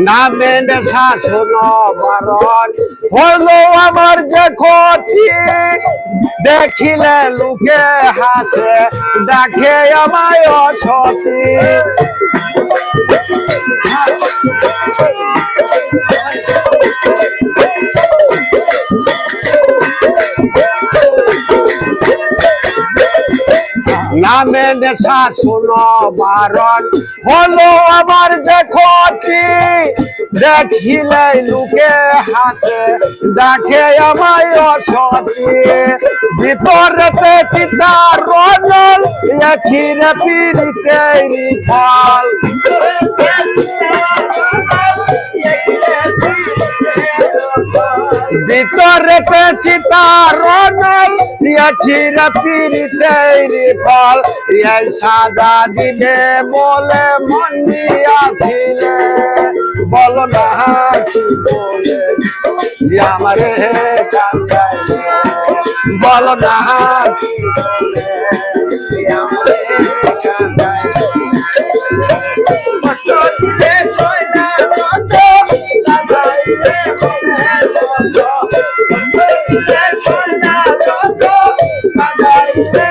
নামে নেশা শোনো বারণ হলো আমার যে ক্ষতি দেখিলে লোকে হাসে ডাকে আমায় অসতি নামে নেশা শোনো বারণ হলো আমার যে ক্ষতি দেখিলে লোকে হাসে ডাকে আমায় অসতি ভিতরেতে চিতার রনল এখিরে পিরিতেরি ফল ভিতরেতে চিতার রনল এখিরে পিরিতেরি ফল এই সাদা দিনে বলে মন দিয়াছিলে বলো না কি বলে আমারে কান্দাইলে বলো না কি বলে আমারে কান্দাইলে কষ্ট দিলে কই না কত লাগাইলে মনে কত দিলে কই না কত লাগাইলে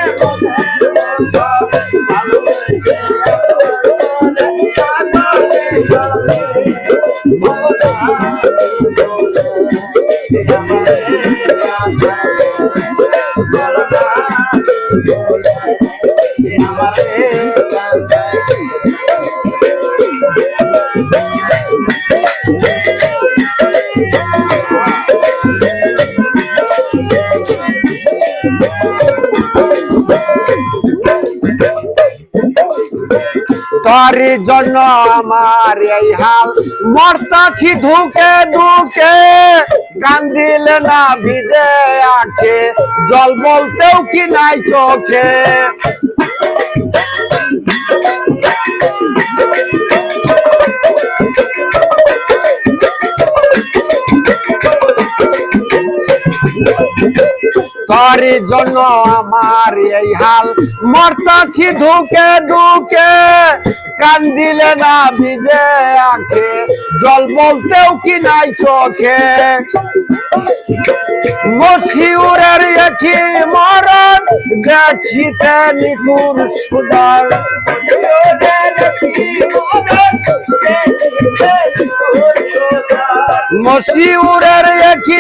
তোরি জন্য আমার এই হাল মরতাছি ধুকে ধুকে কান্দিলে না ভিজে আঁখে জল বলতেও কি নাই চোখে তোরি জন্য আমার এই হাল মরতাছি ধুকে ধুকে কান্দিলে না ভিজে আঁখে জল বলতেও কি নাই চোখে মশিউরের একই মরণ দেখিতে নিকুর সুদার মশিউরের একই